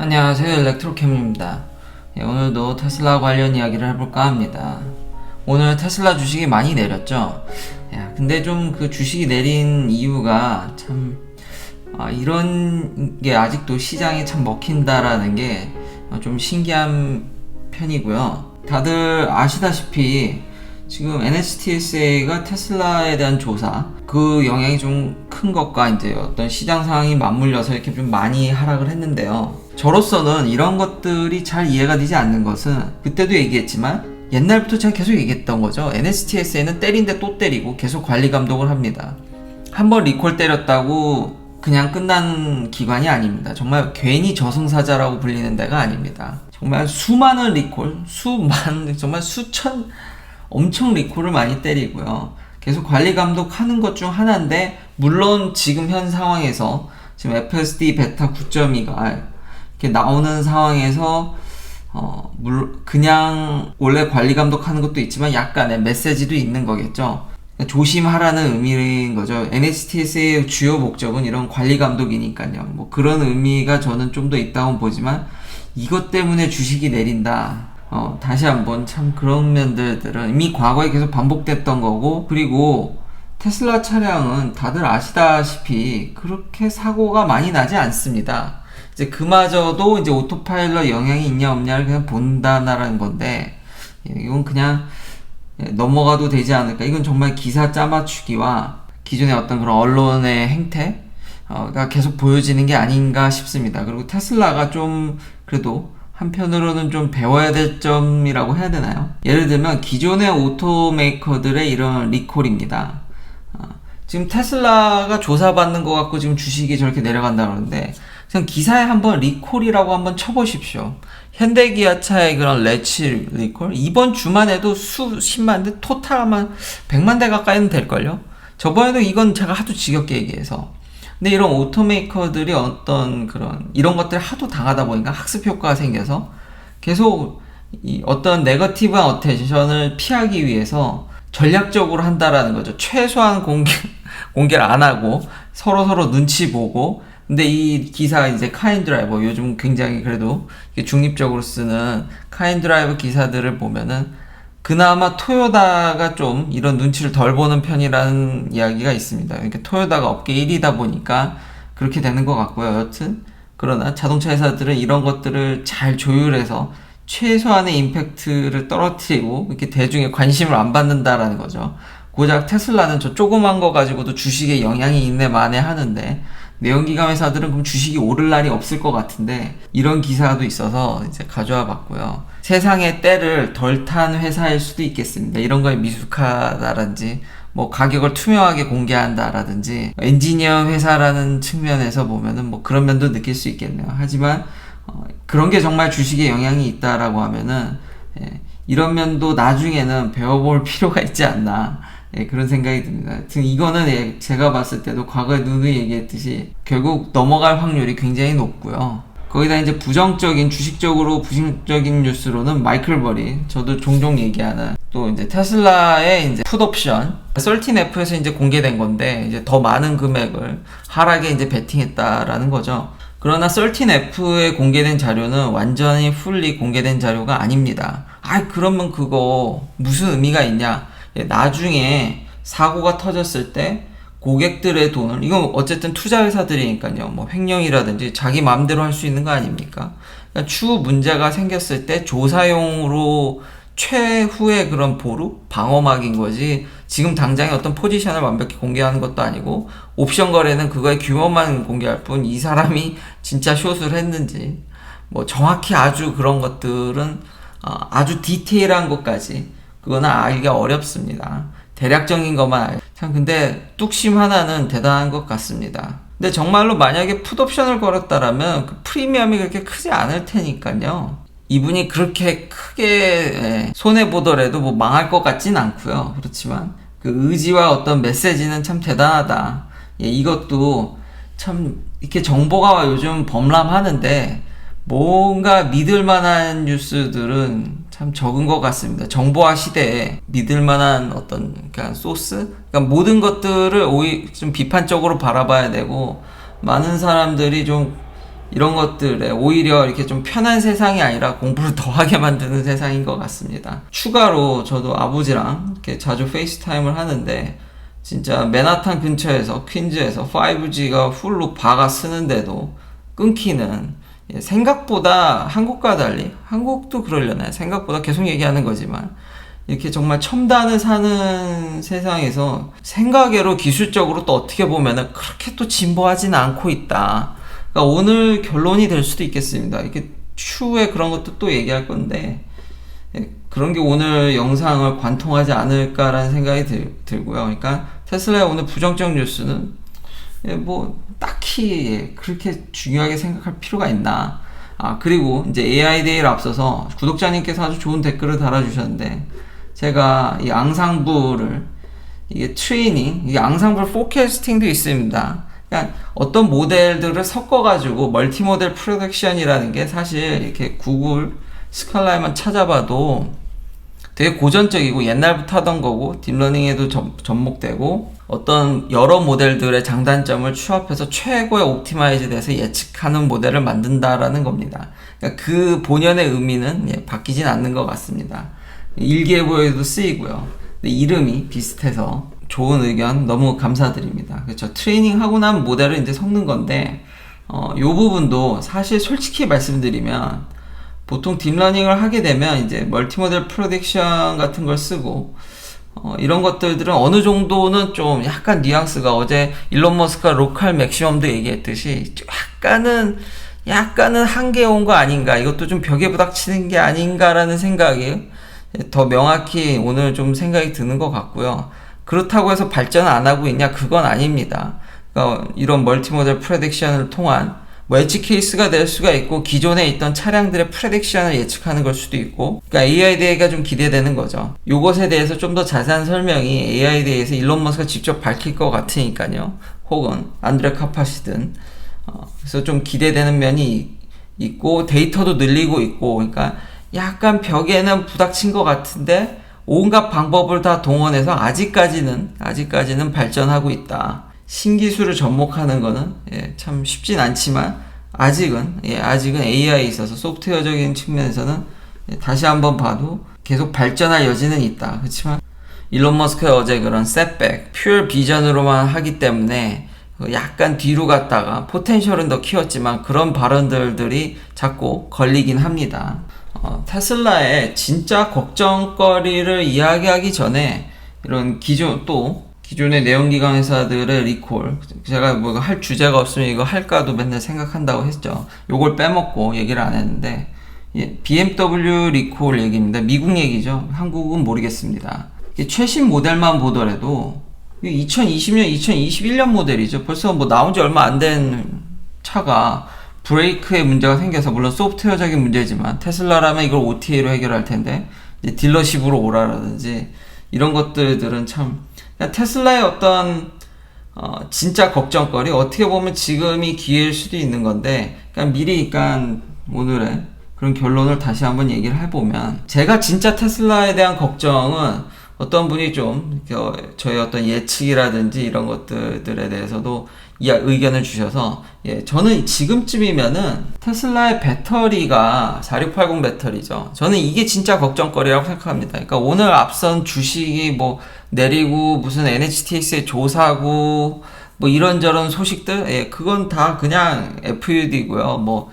안녕하세요, 일렉트로캠입니다. 오늘도 테슬라 관련 이야기를 해볼까 합니다. 오늘 테슬라 주식이 많이 내렸죠. 근데 좀 그 주식이 내린 이유가 참 이런 게 아직도 시장에 참 먹힌다라는 게 좀 신기한 편이고요. 다들 아시다시피 지금 NHTSA가 테슬라에 대한 조사, 그 영향이 좀 큰 것과 이제 어떤 시장 상황이 맞물려서 이렇게 좀 많이 하락을 했는데요. 저로서는 이런 것들이 잘 이해가 되지 않는 것은 그때도 얘기했지만 옛날부터 제가 계속 얘기했던 거죠. NHTSA는 때린데 또 때리고 계속 관리 감독을 합니다. 한번 리콜 때렸다고 그냥 끝난 기관이 아닙니다. 정말 괜히 저승사자라고 불리는 데가 아닙니다. 정말 수많은 리콜, 정말 수천 엄청 리콜을 많이 때리고요. 계속 관리 감독하는 것 중 하나인데, 물론 지금 현 상황에서 지금 FSD 베타 9.2가 이렇게 나오는 상황에서 그냥 원래 관리 감독하는 것도 있지만 약간의 메시지도 있는 거겠죠. 그러니까 조심하라는 의미인 거죠. NHTSA의 주요 목적은 이런 관리 감독이니까요. 뭐 그런 의미가 저는 좀 더 있다고 보지만, 이것 때문에 주식이 내린다. 다시 한번 참 그런 면들은 이미 과거에 계속 반복됐던 거고, 그리고 테슬라 차량은 다들 아시다시피 그렇게 사고가 많이 나지 않습니다. 이제 그마저도 이제 오토파일럿 영향이 있냐 없냐를 그냥 본다라는 건데, 이건 그냥 넘어가도 되지 않을까. 이건 정말 기사 짜맞추기와 기존의 어떤 그런 언론의 행태가 계속 보여지는 게 아닌가 싶습니다. 그리고 테슬라가 좀 그래도 한편으로는 좀 배워야 될 점이라고 해야 되나요? 예를 들면 기존의 오토메이커들의 이런 리콜입니다. 지금 테슬라가 조사받는 것 같고 지금 주식이 저렇게 내려간다 그러는데, 그냥 기사에 한번 리콜이라고 한번 쳐보십시오. 현대기아차의 그런 레치 리콜, 이번 주만 해도 수십만 대, 토탈 아마 100만 대 가까이는 될걸요? 저번에도 이건 제가 하도 지겹게 얘기해서. 근데 이런 오토메이커들이 어떤 그런 이런 것들을 하도 당하다 보니까 학습 효과가 생겨서 계속 어떤 네거티브한 어텐션을 피하기 위해서 전략적으로 한다라는 거죠. 최소한 공개를 안 하고 서로 눈치 보고. 근데 이 기사 이제 카인드라이버, 요즘 굉장히 그래도 중립적으로 쓰는 카인드라이버 기사들을 보면은 그나마 토요다가 좀 이런 눈치를 덜 보는 편이라는 이야기가 있습니다. 그러니까 토요다가 업계 1위다 보니까 그렇게 되는 것 같고요. 여튼 그러나 자동차 회사들은 이런 것들을 잘 조율해서 최소한의 임팩트를 떨어뜨리고 이렇게 대중의 관심을 안 받는다라는 거죠. 고작 테슬라는 저 조그만 거 가지고도 주식에 영향이 있네 마네 하는데, 내연기관 회사들은 그럼 주식이 오를 날이 없을 것 같은데, 이런 기사도 있어서 이제 가져와 봤고요. 세상의 때를 덜 탄 회사일 수도 있겠습니다. 이런 거에 미숙하다든지, 뭐 가격을 투명하게 공개한다라든지, 엔지니어 회사라는 측면에서 보면은 뭐 그런 면도 느낄 수 있겠네요. 하지만 그런 게 정말 주식에 영향이 있다라고 하면은 이런 면도 나중에는 배워볼 필요가 있지 않나. 그런 생각이 듭니다. 하여튼 이거는 제가 봤을 때도 과거에 누누이 얘기했듯이 결국 넘어갈 확률이 굉장히 높고요. 거기다 이제 주식적으로 부정적인 뉴스로는 마이클 버리, 저도 종종 얘기하는 또 이제 테슬라의 이제 풋옵션 13F에서 이제 공개된 건데, 이제 더 많은 금액을 하락에 이제 베팅했다라는 거죠. 그러나 13F에 공개된 자료는 완전히 풀리 공개된 자료가 아닙니다. 그러면 그거 무슨 의미가 있냐? 나중에 사고가 터졌을 때 고객들의 돈을, 이건 어쨌든 투자회사들이니까요, 뭐 횡령이라든지 자기 마음대로 할 수 있는 거 아닙니까? 그러니까 추후 문제가 생겼을 때 조사용으로 최후의 그런 방어막인 거지, 지금 당장에 어떤 포지션을 완벽히 공개하는 것도 아니고, 옵션 거래는 그거의 규모만 공개할 뿐, 이 사람이 진짜 숏을 했는지 뭐 정확히 아주 그런 것들은 아주 디테일한 것까지 그거는 알기가 어렵습니다. 대략적인 것만 참, 근데 뚝심 하나는 대단한 것 같습니다. 근데 정말로 만약에 풋옵션을 걸었다라면 그 프리미엄이 그렇게 크지 않을 테니까요. 이분이 그렇게 크게 손해보더라도 뭐 망할 것 같진 않고요. 그렇지만 그 의지와 어떤 메시지는 참 대단하다. 이것도 참 이렇게 정보가 요즘 범람하는데 뭔가 믿을만한 뉴스들은 참 적은 것 같습니다. 정보화 시대에 믿을만한 어떤 그러니까 소스? 그러니까 모든 것들을 좀 비판적으로 바라봐야 되고, 많은 사람들이 좀 이런 것들에 오히려 이렇게 좀 편한 세상이 아니라 공부를 더 하게 만드는 세상인 것 같습니다. 추가로 저도 아버지랑 이렇게 자주 페이스타임을 하는데 진짜 맨하탄 근처에서 퀸즈에서 5G가 풀로 박아 쓰는데도 끊기는, 생각보다 한국과 달리, 한국도 그러려나요? 생각보다 계속 얘기하는 거지만 이렇게 정말 첨단을 사는 세상에서 생각외로 기술적으로 또 어떻게 보면은 그렇게 또 진보하지는 않고 있다. 그러니까 오늘 결론이 될 수도 있겠습니다. 이렇게 추후에 그런 것도 또 얘기할 건데, 그런 게 오늘 영상을 관통하지 않을까라는 생각이 들고요. 그러니까 테슬라의 오늘 부정적 뉴스는 뭐 딱히 그렇게 중요하게 생각할 필요가 있나. 그리고 이제 AI 데이를 앞서서 구독자님께서 아주 좋은 댓글을 달아주셨는데, 제가 이 앙상블을, 이게 트레이닝, 이게 앙상블 포캐스팅도 있습니다. 그러니까 어떤 모델들을 섞어가지고 멀티 모델 프로덕션이라는 게 사실 이렇게 구글 스칼라에만 찾아봐도 되게 고전적이고 옛날부터 하던 거고 딥러닝에도 접목되고 어떤 여러 모델들의 장단점을 추합해서 최고의 옵티마이즈 돼서 예측하는 모델을 만든다라는 겁니다. 그러니까 그 본연의 의미는 바뀌진 않는 것 같습니다. 일기예보에도 쓰이고요. 근데 이름이 비슷해서 좋은 의견 너무 감사드립니다. 그렇죠. 트레이닝 하고 난 모델을 이제 섞는 건데, 요 부분도 사실 솔직히 말씀드리면 보통 딥러닝을 하게 되면 이제 멀티모델 프로딕션 같은 걸 쓰고, 이런 것들은 어느 정도는 좀 약간 뉘앙스가, 어제 일론 머스크가 로컬 맥시멈도 얘기했듯이 약간은 한계에 온 거 아닌가, 이것도 좀 벽에 부닥치는 게 아닌가라는 생각이 더 명확히 오늘 좀 생각이 드는 것 같고요. 그렇다고 해서 발전 안 하고 있냐? 그건 아닙니다. 그러니까 이런 멀티모델 프레딕션을 통한 뭐 엣지 케이스가 될 수가 있고, 기존에 있던 차량들의 프레딕션을 예측하는 걸 수도 있고, 그러니까 AI 데이가 좀 기대되는 거죠. 요것에 대해서 좀 더 자세한 설명이 AI 데이에서 일론 머스크가 직접 밝힐 것 같으니까요. 혹은 안드레 카파시든. 그래서 좀 기대되는 면이 있고, 데이터도 늘리고 있고, 그러니까 약간 벽에는 부닥친 것 같은데 온갖 방법을 다 동원해서 아직까지는 발전하고 있다. 신기술을 접목하는 거는 참 쉽진 않지만 아직은 AI에 있어서 소프트웨어적인 측면에서는 다시 한번 봐도 계속 발전할 여지는 있다. 그렇지만 일론 머스크의 어제 그런 셋백, 퓨어 비전으로만 하기 때문에 약간 뒤로 갔다가 포텐셜은 더 키웠지만 그런 발언들이 자꾸 걸리긴 합니다. 테슬라의 진짜 걱정거리를 이야기하기 전에 이런 기존의 내연기관 회사들의 리콜, 제가 뭐 할 주제가 없으면 이거 할까도 맨날 생각한다고 했죠. 요걸 빼먹고 얘기를 안 했는데, BMW 리콜 얘기입니다. 미국 얘기죠. 한국은 모르겠습니다. 최신 모델만 보더라도 2020년, 2021년 모델이죠. 벌써 뭐 나온 지 얼마 안 된 차가 브레이크에 문제가 생겨서, 물론 소프트웨어적인 문제지만 테슬라라면 이걸 OTA로 해결할 텐데 이제 딜러십으로 오라라든지 이런 것들은 참 테슬라의 어떤 진짜 걱정거리, 어떻게 보면 지금이 기회일 수도 있는 건데, 미리 오늘의 그런 결론을 다시 한번 얘기를 해보면, 제가 진짜 테슬라에 대한 걱정은 어떤 분이 좀 저의 어떤 예측이라든지 이런 것들에 대해서도 의견을 주셔서, 저는 지금쯤이면은 테슬라의 배터리가 4680 배터리죠. 저는 이게 진짜 걱정거리라고 생각합니다. 그러니까 오늘 앞선 주식이 뭐 내리고 무슨 NHTS의 조사고 뭐 이런저런 소식들, 그건 다 그냥 FUD고요.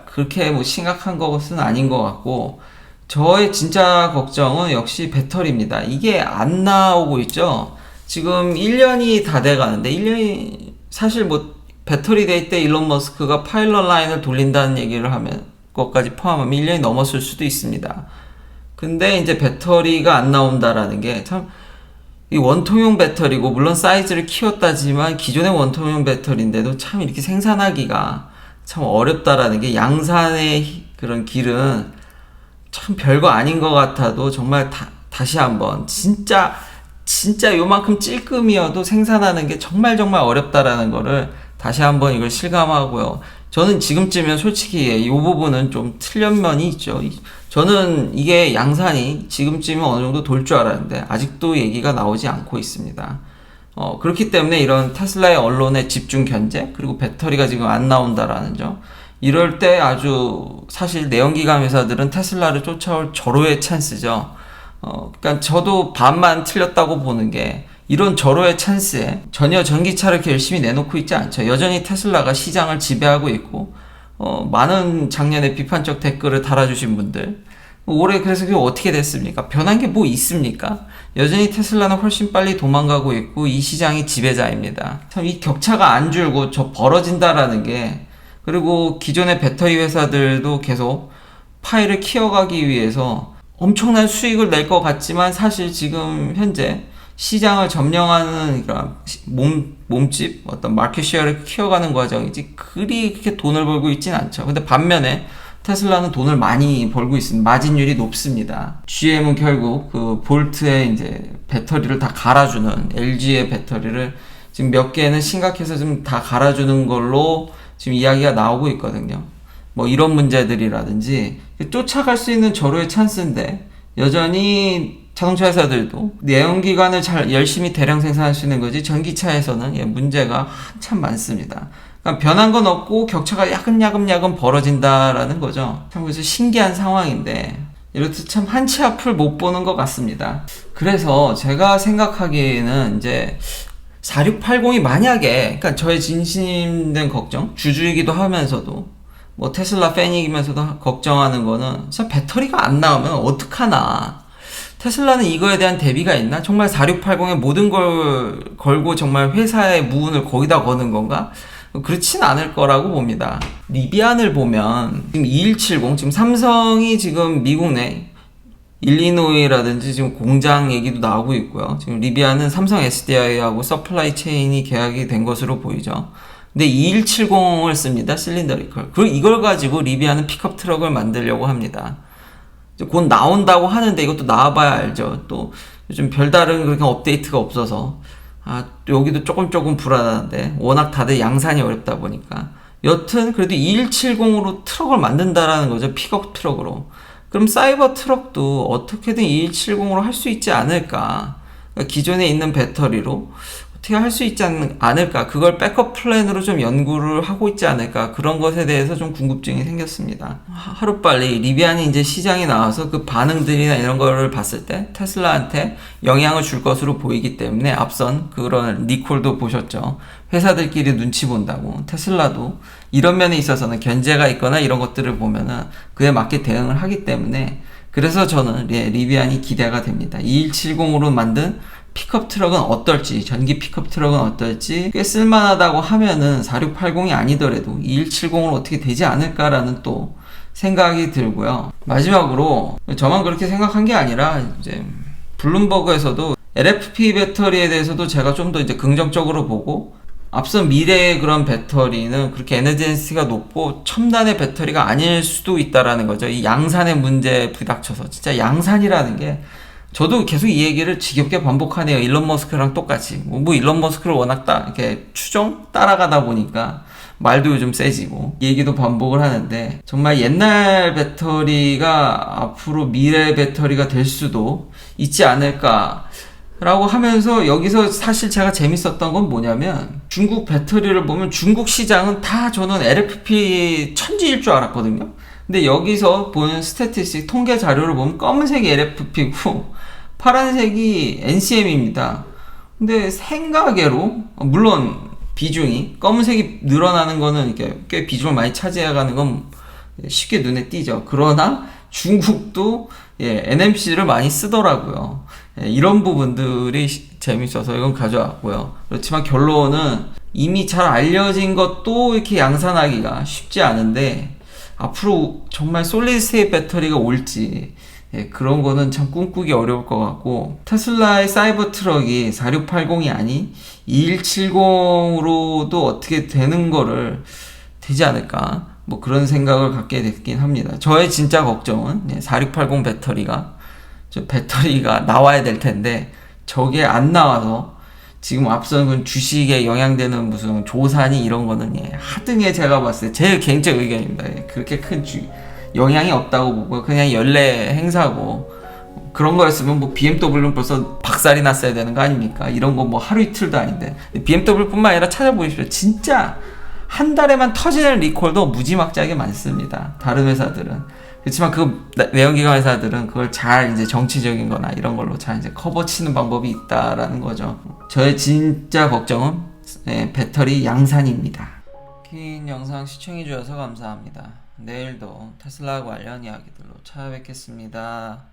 그렇게 뭐 심각한 것은 아닌 것 같고, 저의 진짜 걱정은 역시 배터리입니다. 이게 안 나오고 있죠. 지금 1년이 다 돼가는데, 1년이 사실 뭐 배터리 데이 때 일론 머스크가 파일럿 라인을 돌린다는 얘기를 하면 것까지 포함하면 1년이 넘었을 수도 있습니다. 근데 이제 배터리가 안 나온다라는 게 참, 이 원통형 배터리고, 물론 사이즈를 키웠다지만 기존의 원통형 배터리인데도 참 이렇게 생산하기가 참 어렵다라는 게, 양산의 그런 길은 참 별거 아닌 것 같아도 정말 다시 한번 진짜 요만큼 찔끔이어도 생산하는 게 정말 어렵다라는 거를 다시 한번 이걸 실감하고요. 저는 지금쯤이면 솔직히 이 부분은 좀 틀린 면이 있죠. 저는 이게 양산이 지금쯤은 어느 정도 돌 줄 알았는데 아직도 얘기가 나오지 않고 있습니다. 그렇기 때문에 이런 테슬라의 언론의 집중 견제, 그리고 배터리가 지금 안 나온다라는 점, 이럴 때 아주 사실 내연기관 회사들은 테슬라를 쫓아올 절호의 찬스죠. 그러니까 저도 반만 틀렸다고 보는 게 이런 절호의 찬스에 전혀 전기차를 이렇게 열심히 내놓고 있지 않죠. 여전히 테슬라가 시장을 지배하고 있고 많은 작년에 비판적 댓글을 달아주신 분들 올해 그래서 그게 어떻게 됐습니까? 변한 게 뭐 있습니까? 여전히 테슬라는 훨씬 빨리 도망가고 있고 이 시장이 지배자입니다. 참 이 격차가 안 줄고 저 벌어진다라는 게 그리고 기존의 배터리 회사들도 계속 파이를 키워가기 위해서 엄청난 수익을 낼 것 같지만 사실 지금 현재 시장을 점령하는 그런 몸집 어떤 마켓쉐어를 키워가는 과정이지 그렇게 돈을 벌고 있진 않죠. 근데 반면에 테슬라는 돈을 많이 벌고 있습니다. 마진율이 높습니다. GM은 결국 그 볼트에 이제 배터리를 다 갈아주는 LG의 배터리를 지금 몇 개는 심각해서 좀 다 갈아주는 걸로 지금 이야기가 나오고 있거든요. 뭐 이런 문제들이라든지 쫓아갈 수 있는 절호의 찬스인데 여전히 자동차 회사들도 내연기관을 잘 열심히 대량 생산할 수 있는 거지 전기차에서는 문제가 한참 많습니다. 그러니까 변한 건 없고 격차가 야금야금 벌어진다라는 거죠. 참 그래서 신기한 상황인데 이렇듯 참 한치 앞을 못 보는 것 같습니다. 그래서 제가 생각하기에는 이제 4680이 만약에 그러니까 저의 진심된 걱정 주주이기도 하면서도 뭐 테슬라 팬이면서도 걱정하는 거는 진짜 배터리가 안 나오면 어떡하나. 테슬라는 이거에 대한 대비가 있나? 정말 4680에 모든 걸 걸고 정말 회사의 무운을 거기다 거는 건가? 그렇진 않을 거라고 봅니다. 리비안을 보면 지금 2170 지금 삼성이 지금 미국 내 일리노이라든지 지금 공장 얘기도 나오고 있고요. 지금 리비안은 삼성 SDI하고 서플라이 체인이 계약이 된 것으로 보이죠. 근데 2170을 씁니다. 실린더리컬. 그리고 이걸 가지고 리비안은 픽업 트럭을 만들려고 합니다. 곧 나온다고 하는데 이것도 나와봐야 알죠. 또 요즘 별다른 그렇게 업데이트가 없어서 여기도 조금 불안한데 워낙 다들 양산이 어렵다 보니까 여튼 그래도 2170으로 트럭을 만든다라는 거죠. 픽업 트럭으로. 그럼 사이버 트럭도 어떻게든 2170으로 할 수 있지 않을까. 그러니까 기존에 있는 배터리로 어떻게 할 수 있지 않을까. 그걸 백업 플랜으로 좀 연구를 하고 있지 않을까. 그런 것에 대해서 좀 궁금증이 생겼습니다. 하루빨리 리비안이 이제 시장에 나와서 그 반응들이나 이런 거를 봤을 때 테슬라한테 영향을 줄 것으로 보이기 때문에 앞선 그런 리콜도 보셨죠. 회사들끼리 눈치 본다고. 테슬라도 이런 면에 있어서는 견제가 있거나 이런 것들을 보면은 그에 맞게 대응을 하기 때문에 그래서 저는 리비안이 기대가 됩니다. 2170으로 만든 픽업 트럭은 어떨지, 전기 픽업 트럭은 어떨지 꽤 쓸만하다고 하면은 4680이 아니더라도 2170으로 어떻게 되지 않을까라는 또 생각이 들고요. 마지막으로 저만 그렇게 생각한 게 아니라 이제 블룸버그에서도 LFP 배터리에 대해서도 제가 좀 더 이제 긍정적으로 보고 앞선 미래의 그런 배터리는 그렇게 에너지 덴시티가 높고 첨단의 배터리가 아닐 수도 있다라는 거죠. 이 양산의 문제에 부닥쳐서 진짜 양산이라는 게 저도 계속 이 얘기를 지겹게 반복하네요. 일론 머스크랑 똑같이. 뭐 일론 머스크를 워낙 이렇게 따라가다 보니까 말도 요즘 세지고 얘기도 반복을 하는데 정말 옛날 배터리가 앞으로 미래 배터리가 될 수도 있지 않을까 라고 하면서 여기서 사실 제가 재밌었던 건 뭐냐면 중국 배터리를 보면 중국 시장은 다 저는 LFP 천지일 줄 알았거든요. 근데 여기서 보는 스태티스틱 통계 자료를 보면 검은색이 LFP고 파란색이 NCM입니다. 근데 생각외로 물론 비중이 검은색이 늘어나는 거는 이렇게 꽤 비중을 많이 차지해가는 건 쉽게 눈에 띄죠. 그러나 중국도 NMC를 많이 쓰더라고요. 이런 부분들이 재밌어서 이건 가져왔고요. 그렇지만 결론은 이미 잘 알려진 것도 이렇게 양산하기가 쉽지 않은데 앞으로 정말 솔리드 스테이트 배터리가 올지 그런 거는 참 꿈꾸기 어려울 것 같고 테슬라의 사이버 트럭이 4680이 아닌 2170으로도 어떻게 되는 거를 되지 않을까 뭐 그런 생각을 갖게 됐긴 합니다. 저의 진짜 걱정은 4680 배터리가 나와야 될 텐데 저게 안 나와서 지금 앞선 그 주식에 영향되는 무슨 조산이 이런 거는 하등에 제가 봤을 때 제일 개인적 의견입니다. 그렇게 큰 영향이 없다고 보고 그냥 연례 행사고 그런 거였으면 뭐 BMW는 벌써 박살이 났어야 되는 거 아닙니까? 이런 거 뭐 하루 이틀도 아닌데 BMW 뿐만 아니라 찾아보십시오. 진짜 한 달에만 터지는 리콜도 무지막지하게 많습니다. 다른 회사들은. 그렇지만 그 내연기관 회사들은 그걸 잘 이제 정치적인 거나 이런 걸로 잘 이제 커버 치는 방법이 있다라는 거죠. 저의 진짜 걱정은 배터리 양산입니다. 긴 영상 시청해주셔서 감사합니다. 내일도 테슬라 관련 이야기들로 찾아뵙겠습니다.